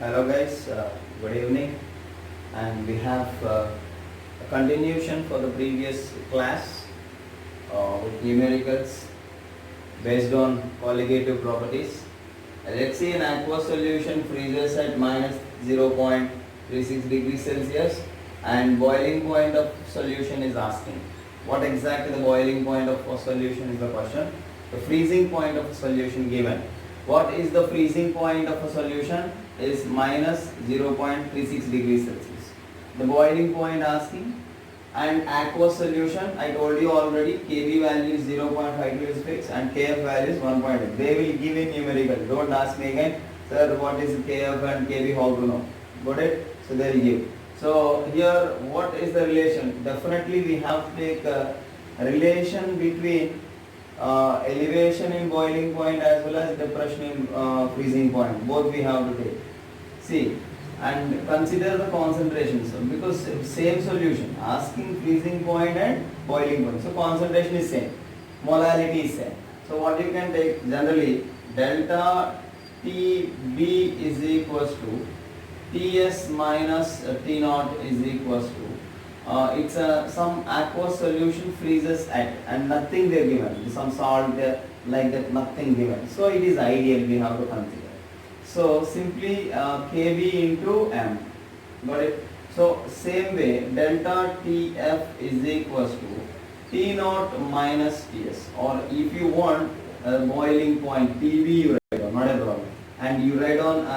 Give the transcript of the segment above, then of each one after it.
Hello guys, good evening, and we have a continuation for the previous class with numericals based on colligative properties. Let's see, an aqueous solution freezes at minus 0.36 degrees Celsius and boiling point of solution is asking. What exactly the boiling point of a solution is the question. The freezing point of a solution given. What is the freezing point of a solution? Is minus 0.36 degrees Celsius. The boiling point asking, and aqueous solution, I told you already, Kb value is 0.52 is fixed and Kf value is 1.8. They will give in numerical. Don't ask me again, sir, what is Kf and Kb, how to know. Got it? So they will give. So here, what is the relation? Definitely we have to take a relation between elevation in boiling point as well as depression in freezing point. Both we have to take. See, and consider the concentrations because same solution, asking freezing point and boiling point. So concentration is same, molality is same. So what you can take generally, delta TB is equals to Ts minus T naught is equals to it's some aqueous solution freezes at and nothing they are given, some salt like that, nothing given. So it is ideal we have to consider. So simply Kb into M. Got it? So same way, delta Tf is equals to T naught minus Ts, or if you want boiling point Tb you write on, not a problem. And you write on,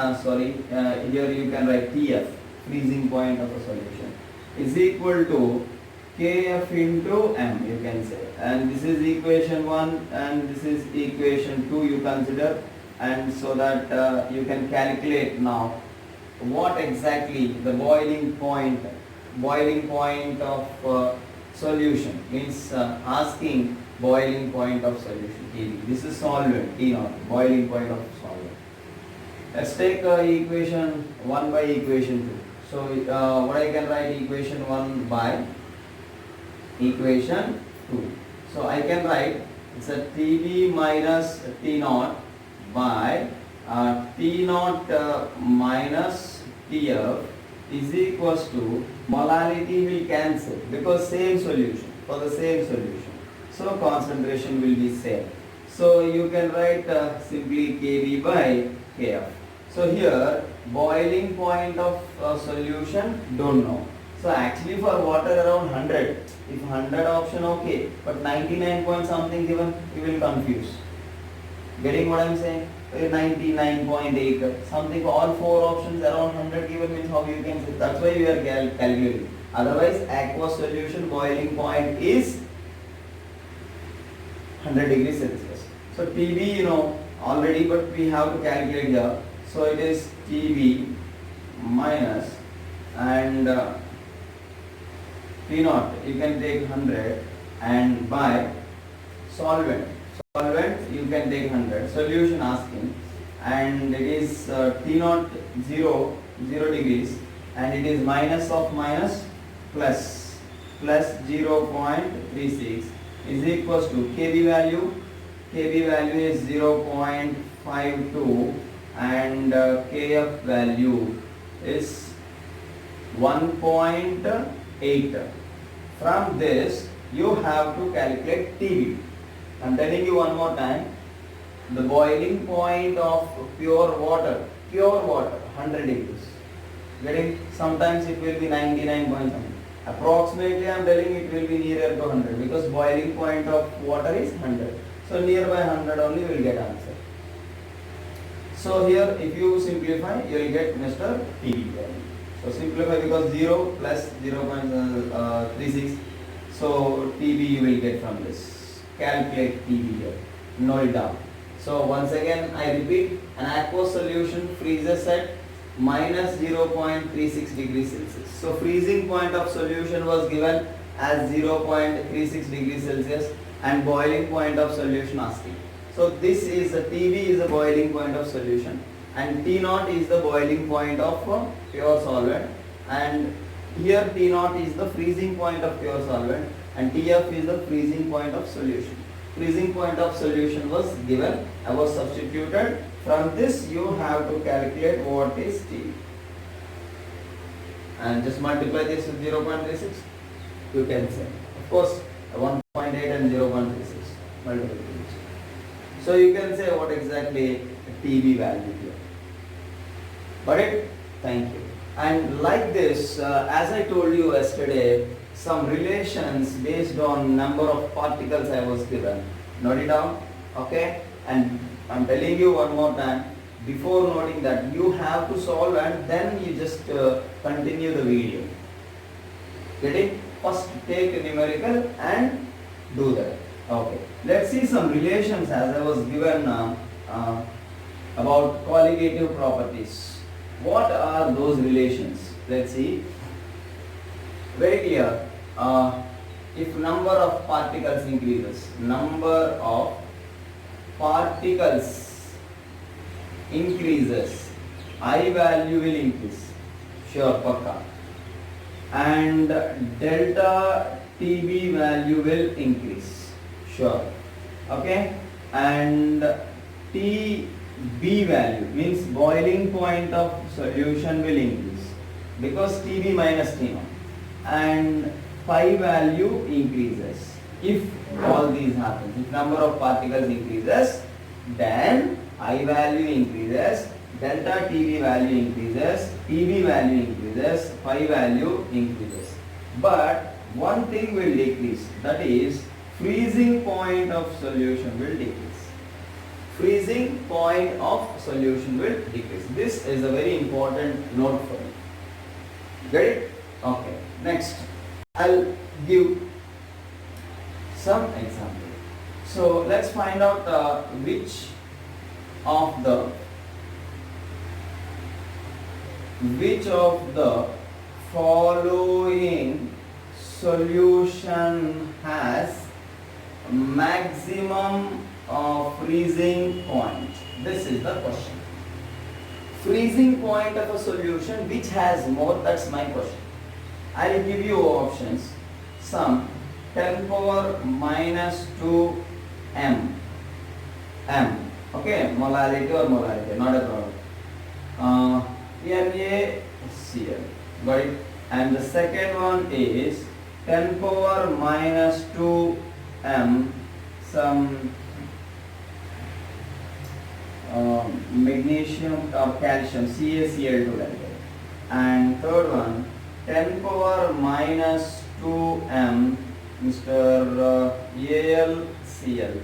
here you can write Tf, freezing point of a solution, is equal to Kf into M, you can say. And this is equation 1 and this is equation 2 you consider, and so that you can calculate now what exactly the boiling point of solution means, asking boiling point of solution Kb. This is solvent T naught, boiling point of solvent. Let's take equation 1 by equation 2. So what I can write, equation 1 by equation 2. So I can write, it's a Tb minus T naught by T naught minus Tf is equals to, molality will cancel because same solution, for the same solution. So concentration will be same. So you can write simply Kb by Kf. So here boiling point of solution don't know. So actually for water around 100, if 100 option okay, but 99 point something given, you will confuse. Getting what I am saying? 99.8 something, all four options around 100 given means how you can say. That's why you are calculating. Otherwise aqueous solution boiling point is 100 degrees Celsius. So Tb you know already, but we have to calculate here. So it is Tb minus and T naught you can take 100 and by solvent you can take 100, solution asking, and it is T naught 0 degrees and it is minus of minus plus 0.36 is equals to Kb value is 0.52 and Kf value is 1.8. From this you have to calculate Tb. I am telling you one more time, the boiling point of pure water 100 degrees. Getting, sometimes it will be 99 point something. Approximately I am telling it will be nearer to 100 because boiling point of water is 100. So nearby 100 only will get answer. So here if you simplify you will get Mr. Tb value. So simplify because 0 plus 0.36. So Tb you will get from this. Calculate Tb here, note it down. So once again I repeat, an aqueous solution freezes at minus 0.36 degrees Celsius. So freezing point of solution was given as 0.36 degrees Celsius and boiling point of solution asking. So this is a Tb is the boiling point of solution and T naught is the boiling point of pure solvent, and here T naught is the freezing point of pure solvent and Tf is the freezing point of solution. Freezing point of solution was given, I was substituted From this you have to calculate what is TB. And just multiply this with 0.36. You can say. Of course, 1.8 and 0.36. Multiply this. So you can say what exactly TB value here. Got it? Thank you. And like this, as I told you yesterday, some relations based on number of particles I was given. Note it down. Okay? And I'm telling you one more time, before noting that you have to solve and then you just continue the video. Get it? First take a numerical and do that. Okay. Let's see some relations as I was given about colligative properties. What are those relations? Let's see. Very clear. If number of particles increases, number of particles increases, I value will increase. Sure, pakka. And delta TB value will increase. Sure. Okay. And TB value means boiling point of solution will increase because TB minus T0. And pi value increases. If all these happens, if number of particles increases, then I value increases, delta TB value increases, TB value increases, pi value increases. But one thing will decrease, that is freezing point of solution will decrease. Freezing point of solution will decrease. This is a very important note for you. Get it? Okay. Next, I'll give some example. So let's find out which of the following solution has maximum freezing point. This is the question. Freezing point of a solution which has more, that's my question. I'll give you options. Some 10 power minus 2 m. Okay, molarity or molarity, not a problem. NaCl. Got it? And the second one is 10 power minus 2 m. Some magnesium or calcium, CaCl2. And third one 10 power minus 2 m, Mr. AlCl3.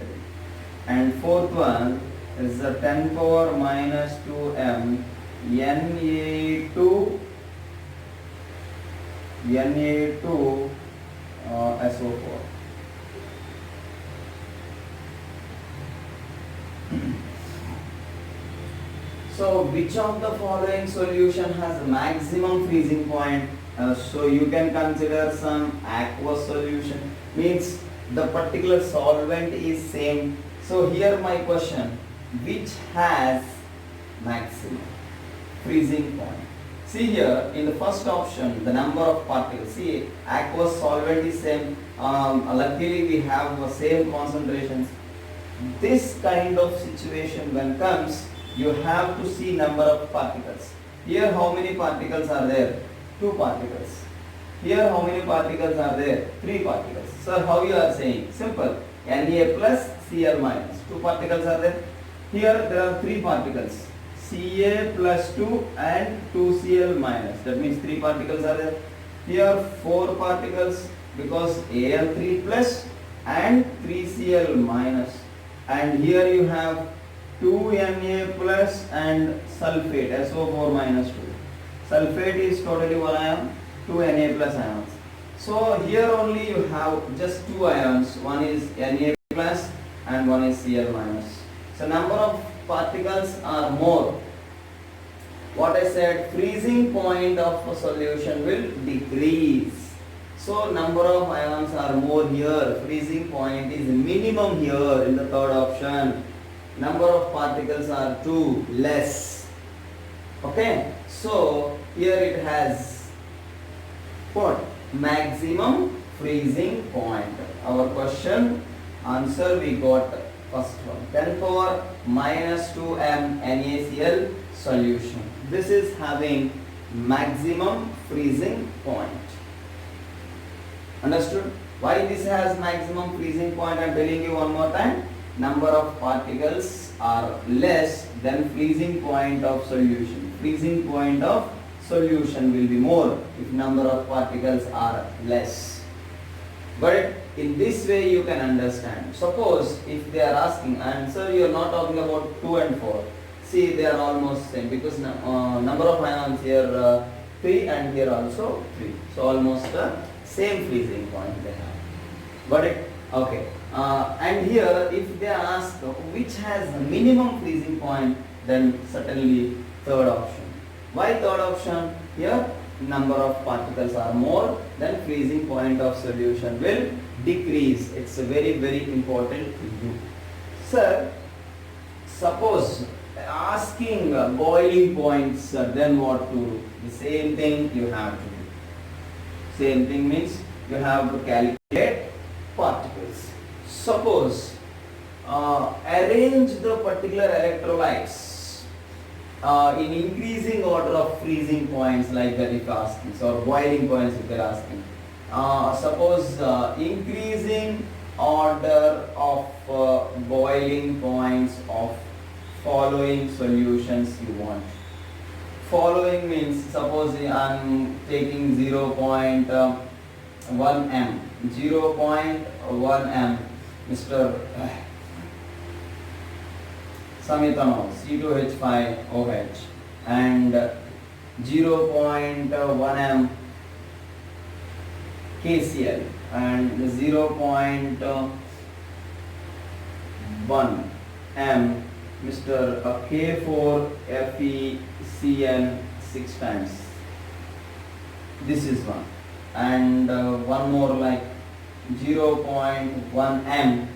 And fourth one is the 10 power minus 2 m, Na2 SO4. So which of the following solution has maximum freezing point? So you can consider some aqueous solution, means the particular solvent is same. So here my question, which has maximum freezing point? See here in the first option, the number of particles. See, aqueous solvent is same. Luckily we have the same concentrations. This kind of situation when comes, you have to see number of particles. Here how many particles are there? 2 particles. Here how many particles are there? 3 particles. So how you are saying? Simple. Na plus Cl minus. 2 particles are there. Here there are 3 particles. Ca plus 2 and 2Cl minus. That means 3 particles are there. Here 4 particles because Al3 plus and 3Cl minus. And here you have 2 Na plus and sulfate SO4 minus 2. Sulfate is totally 1 ion, 2 Na plus ions. So here only you have just 2 ions, one is Na plus and one is Cl minus. So number of particles are more. What I said, freezing point of a solution will decrease. So number of ions are more here, freezing point is minimum here in the third option. Number of particles are 2 less. Okay, so here it has what? Maximum freezing point. Our question answer we got First one, 10 power minus 2m NaCl solution. This is having maximum freezing point. Understood? Why this has maximum freezing point? I am telling you one more time. Number of particles are less than freezing point of solution. Freezing point of solution will be more if number of particles are less. But in this way you can understand. Suppose if they are asking, and sir, you are not talking about 2 and 4. See, they are almost same because number of ions here 3 and here also 3. So almost same freezing point they have. Got it? Okay. And here if they are asked which has minimum freezing point, then certainly third option. Why third option? Here number of particles are more, then freezing point of solution will decrease. It's very, very important to you. Sir, suppose asking boiling points, then what to do? The same thing you have to do. Same thing means you have to calculate particles. Suppose arrange the particular electrolytes in increasing order of freezing points, like that if asking, or boiling points if they are asking. Suppose increasing order of boiling points of following solutions you want. Following means, suppose I am taking 0.1 m, 0.1 m, Mr. some ethanol, C2H5OH, and 0.1 m KCl and 0.1 m Mr. K4FeCN 6 times. This is one. And one more like 0.1 m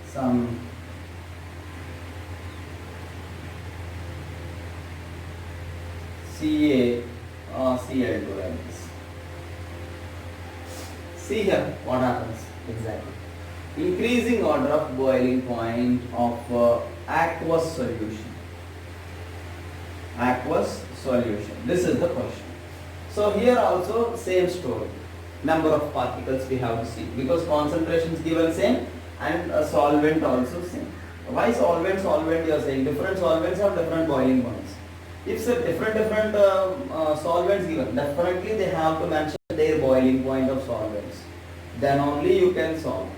some CaCl2 like this. See here what happens exactly. Increasing order of boiling point of aqueous solution. Aqueous solution. This is the question. So here also same story. Number of particles we have to see, because concentration is given same and solvent also same. Why solvent you are saying? Different solvents have different boiling points. If different solvents given, definitely they have to mention their boiling point of solvents. Then only you can solve.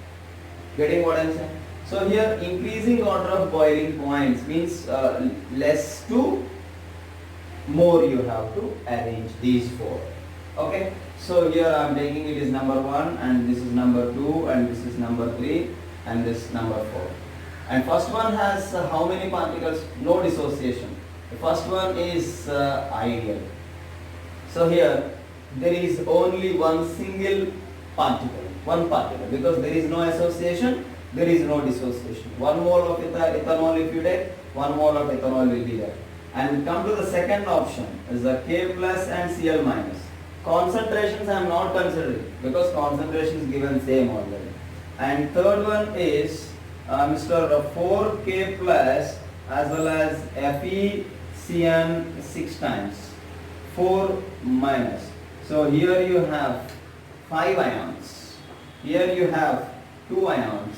Getting what I am saying? So here increasing order of boiling points means less to more you have to arrange these four. Okay. So here I am taking it is number 1 and this is number 2 and this is number 3 and this number 4. And first one has how many particles? No dissociation. The first one is ideal. So here there is only one single particle, because there is no association, there is no dissociation. 1 mole of ethanol if you take, 1 mole of ethanol will be there. And come to the second option is the K plus and Cl minus. Concentrations I am not considering because concentration is given same already. And third one is Mr. 4K plus as well as FeCN 6 times, 4 minus. So here you have 5 ions, here you have 2 ions,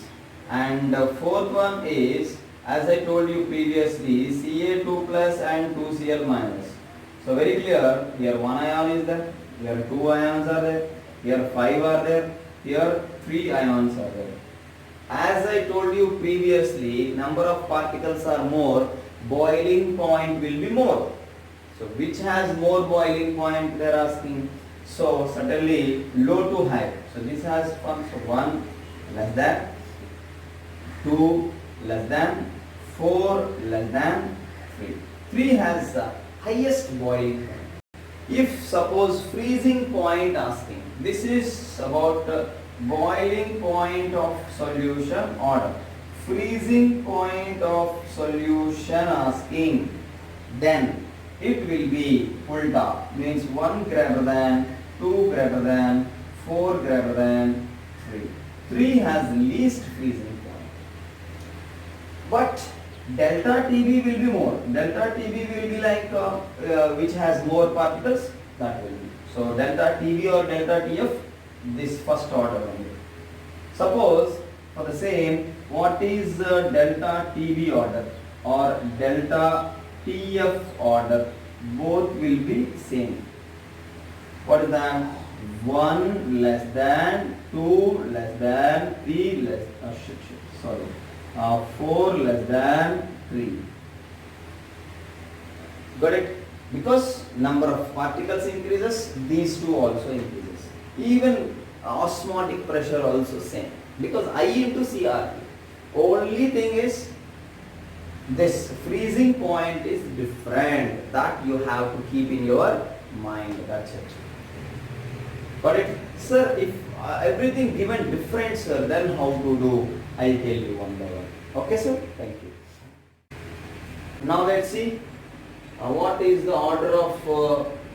and the fourth one is, as I told you previously, Ca2 plus and 2Cl minus. So very clear, here 1 ion is there, here 2 ions are there, here 5 are there, here 3 ions are there. As I told you previously, number of particles are more, boiling point will be more. So which has more boiling point they are asking? So certainly low to high. So this has 1 less than, 2 less than, 4 less than 3. 3 has the highest boiling point. If suppose freezing point asking, this is about boiling point of solution order. Freezing point of solution asking, then it will be ulta, means 1 greater than, 2 greater than, 4 greater than 3. 3 has least freezing point. but delta TB will be more. Delta TB will be like which has more particles, that will be. So delta TB or delta TF, this first order only. Suppose for the same, what is delta TB order or delta TF order? Both will be same. What is that? 1 less than, 2 less than, 3 less, sorry, 4 less than 3. Got it? Because number of particles increases, these two also increases. Even osmotic pressure also same. Because I into CRT. Only thing is, this freezing point is different. That you have to keep in your mind. That's it. Got it? Sir, if everything given different, sir, then how to do? I'll tell you one by one. Okay, sir? Thank you. Now let's see what is the order of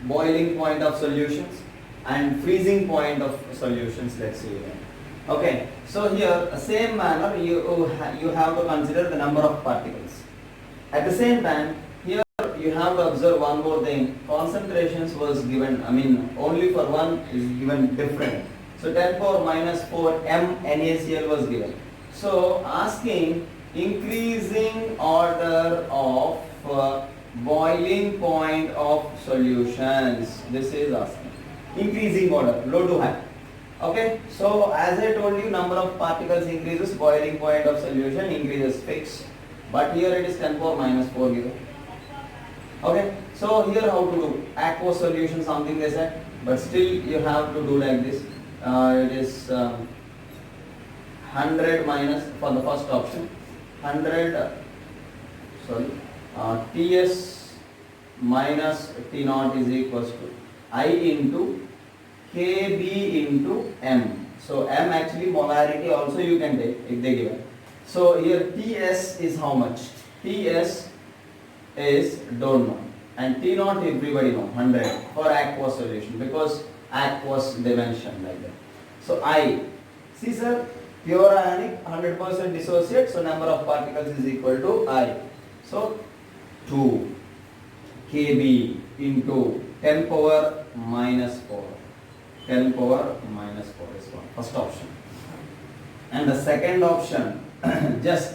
boiling point of solutions and freezing point of solutions. Let's see then. Okay, so here same manner you have to consider the number of particles. At the same time, here you have to observe one more thing. Concentrations was given, only for one is given different. So 10 power minus 4 m NaCl was given. So asking increasing order of boiling point of solutions. This is asking increasing order, low to high. Okay, so as I told you, number of particles increases, boiling point of solution increases fixed. But here it is 10 power minus 4 given. Okay, so here how to do? Aqueous solution something they said, but still you have to do like this. It is 100 minus for the first option. 100, Ts minus T naught is equals to I into Kb into M. So M actually molarity also you can take if they given. So here Ts is how much? Ts is don't know, and T naught everybody know 100 for aqueous solution because aqueous dimension like that. So I, see sir, pure ionic 100% dissociate, so number of particles is equal to I. So 2 Kb into 10 power minus 4. 10 power minus 4 is one, first option. And the second option, just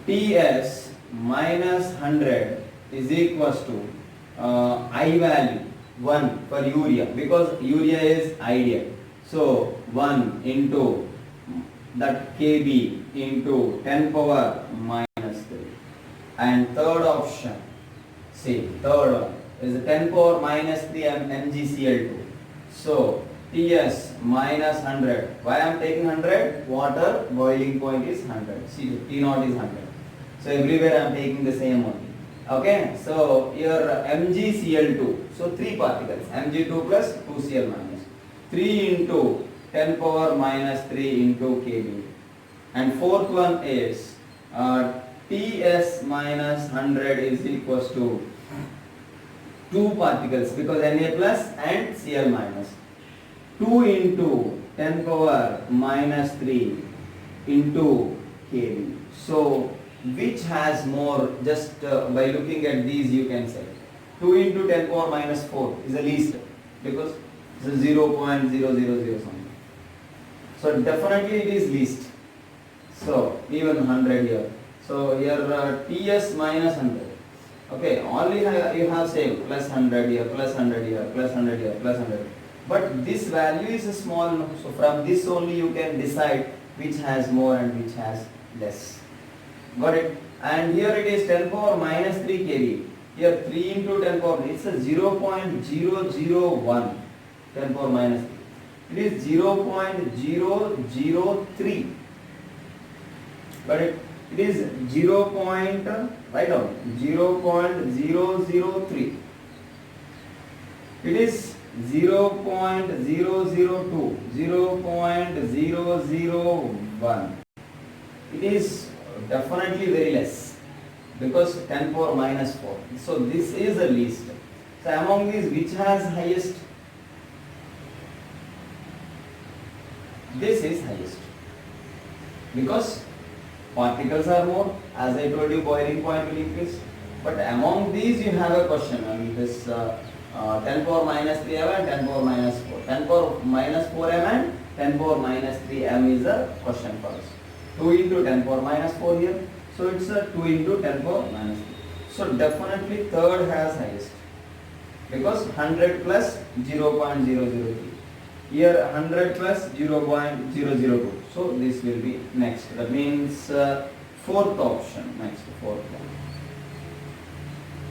Ts minus 100 is equals to I value 1 for urea, because urea is ideal. So 1 into that Kb into 10 power minus 3. And third option, see, third one is 10 power minus 3 MgCl2. So Ts minus 100. Why I am taking 100? Water boiling point is 100. See, T naught is 100. So everywhere I am taking the same only. Okay. So here MgCl2. So 3 particles. Mg2 plus 2Cl minus. 3 into 10 power minus 3 into Kb. And fourth one is Ts minus 100 is equals to 2 particles because Na plus and Cl minus. 2 into 10 power minus 3 into Kb. So which has more? Just by looking at these you can say 2 into 10 power minus 4 is the least because it's 0.000 something. So definitely it is least. So even 100 here. So here Ts minus 100. Okay, only you have same plus 100 here, plus 100 here, plus 100 here, plus 100. But this value is a small, so from this only you can decide which has more and which has less. Got it? And here it is 10 power minus 3 kV. Here 3 into 10 power, it's a 0.001, 10 power minus 3. It is 0.003. Got it? It is 0. Write down 0.003. It is 0.002, 0.001. It is definitely very less because 10 power minus 4. So this is the least. So among these, which has highest? This is highest because particles are more. As I told you, boiling point will increase. But among these you have a question, and this 10 power minus 3 m and 10 power minus 4. 10 power minus 4 m and 10 power minus 3 m is a question for us. 2 into 10 power minus 4 here. So it's a 2 into 10 power minus 3. So definitely third has highest. Because 100 plus 0.003. Here 100 plus 0.002. So this will be next. That means fourth option. Next, fourth one.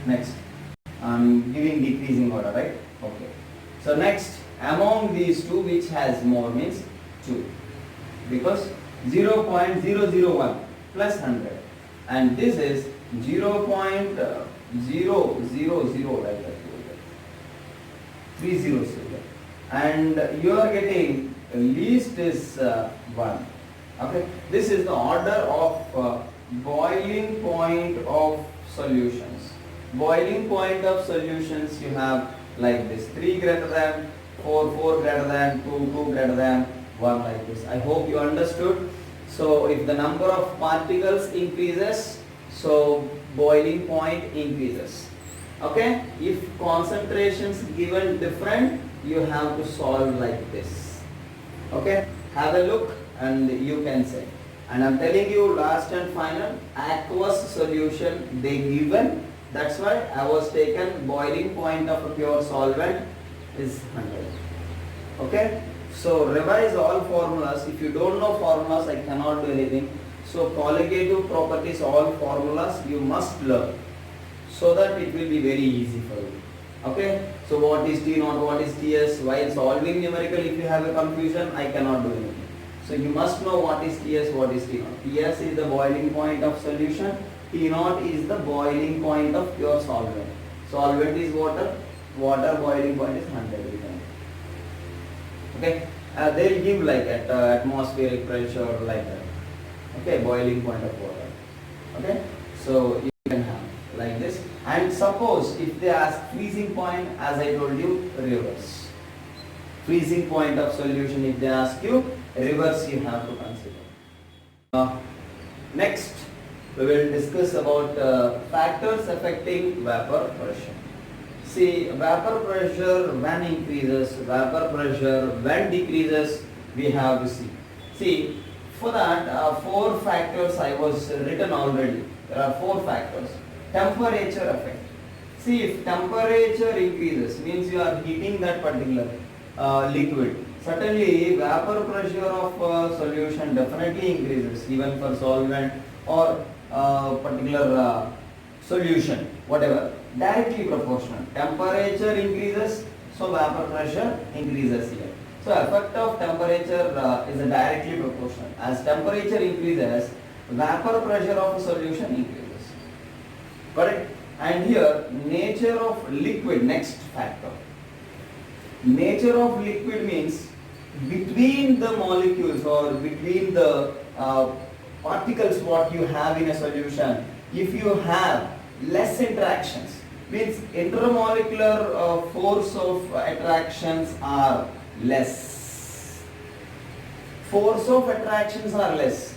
Next, I'm giving decreasing order, right? Okay. So next, among these two, which has more means 2. Because 0.001 plus 100. And this is 0.000 like that. 3 zeros here. And you are getting least is 1. Okay. This is the order of boiling point of solutions. Boiling point of solutions you have like this: 3 greater than 4, 4 greater than 2, 2 greater than 1, like this. I hope you understood. So if the number of particles increases, so boiling point increases. Okay, if concentrations given different, you have to solve like this. Okay, have a look and you can say. And I'm telling you, last and final, aqueous solution they given. That's why I was taken boiling point of a pure solvent is 100. Okay, so revise all formulas. If you don't know formulas, I cannot do anything. So colligative properties, all formulas you must learn, so that it will be very easy for you. Okay, so what is T naught, what is Ts? While solving numerical, if you have a confusion, I cannot do anything. So you must know what is Ts, what is T naught. Ts is the boiling point of solution. T naught is the boiling point of pure solvent. Solvent is water. Water boiling point is 100. Okay, they will give like at atmospheric pressure like that. Okay, boiling point of water. Okay, so you can have like this. And suppose if they ask freezing point, as I told you, reverse. Freezing point of solution, if they ask you, reverse you have to consider. Next, we will discuss about factors affecting vapor pressure. See, vapor pressure when increases, vapor pressure when decreases, we have to see. See, for that 4 factors I was written already. There are 4 factors. Temperature effect. See, if temperature increases, means you are heating that particular liquid. Certainly, vapor pressure of solution definitely increases, even for solvent or particular solution, whatever, directly proportional. Temperature increases, so vapor pressure increases here. So effect of temperature is directly proportional. As temperature increases, vapor pressure of a solution increases. Correct? And here, nature of liquid, next factor. Nature of liquid means between the molecules or between the particles what you have in a solution, if you have less interactions, means intermolecular force of attractions are less. Force of attractions are less.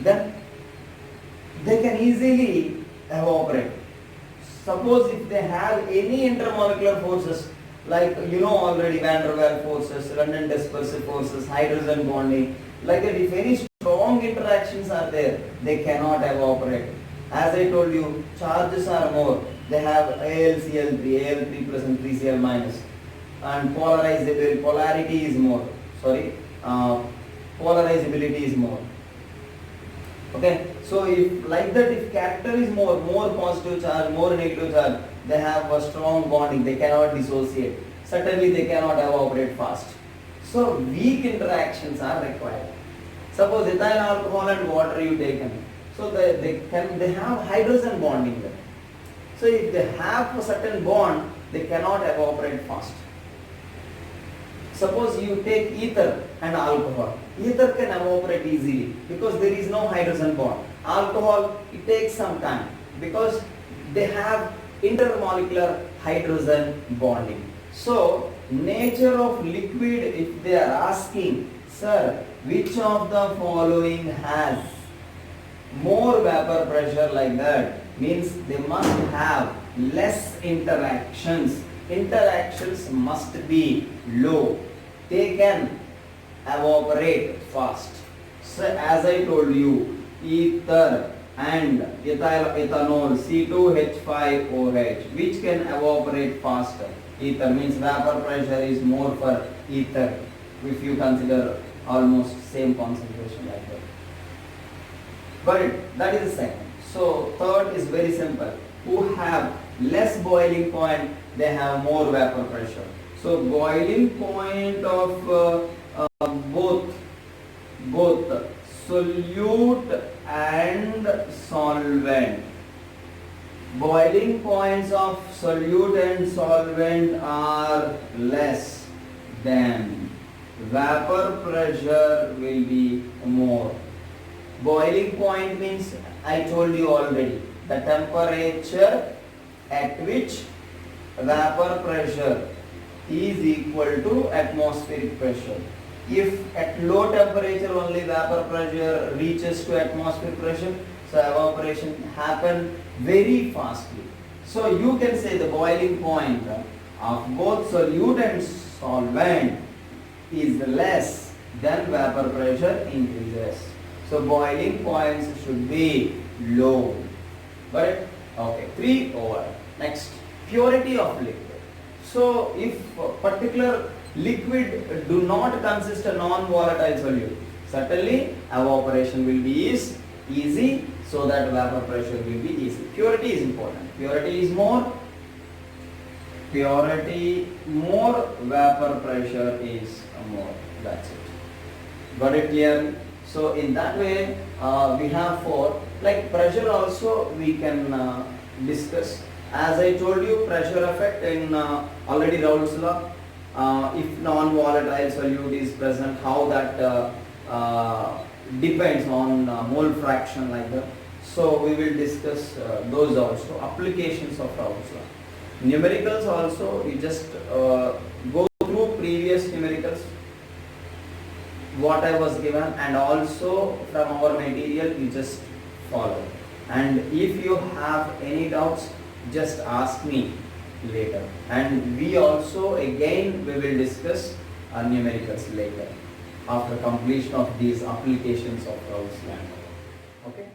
Then they can easily evaporate. Suppose if they have any intermolecular forces, like you know already van der Waals forces, London dispersive forces, hydrogen bonding, like that, if any strong interactions are there, they cannot evaporate. As I told you, charges are more. They have AlCl3, Al3 plus and 3Cl minus, and polarity is more. Polarizability is more. Okay, so if like that, if character is more positive charge, more negative charge, they have a strong bonding, they cannot dissociate. Certainly they cannot evaporate fast. So weak interactions are required. Suppose ethyl alcohol and water you taken, so they have hydrogen bonding there. So if they have a certain bond, they cannot evaporate fast. Suppose you take ether and alcohol. Ether can evaporate easily because there is no hydrogen bond. Alcohol, it takes some time because they have intermolecular hydrogen bonding. So nature of liquid, if they are asking, Sir, which of the following has more vapor pressure? Like that means they must have less interactions. Interactions must be low. They can evaporate fast. So as I told you, ether and ethanol C2H5OH, which can evaporate faster. Ether means vapor pressure is more for ether if you consider almost same concentration like that. Got it? That is the second. So third is very simple. Who have less boiling point, they have more vapor pressure. So boiling point of both solute and solvent. Boiling points of solute and solvent are less than vapor pressure will be more. Boiling point means I told you already the temperature at which vapor pressure is equal to atmospheric pressure. If at low temperature only vapor pressure reaches to atmospheric pressure, so evaporation happen very fastly. So you can say the boiling point of both solute and solvent is less than vapor pressure increases. So boiling points should be low. Got it? Okay. 3 over. Next, purity of liquid. So if particular liquid do not consist a non-volatile solute, certainly evaporation will be easy, so that vapor pressure will be easy. Purity is important. Purity is more, vapor pressure is more. That's it. Got it clear? So in that way we have 4. Like pressure also we can discuss. As I told you, pressure effect in already Raoult's law. If non-volatile solute is present, how that depends on mole fraction like that. So we will discuss those also, applications of Raoult's law. Numericals also, you just go through previous numericals, what I was given, and also from our material you just follow. And if you have any doubts, just ask me later. And we also again we will discuss numericals later after completion of these applications of Raoult's law. Okay.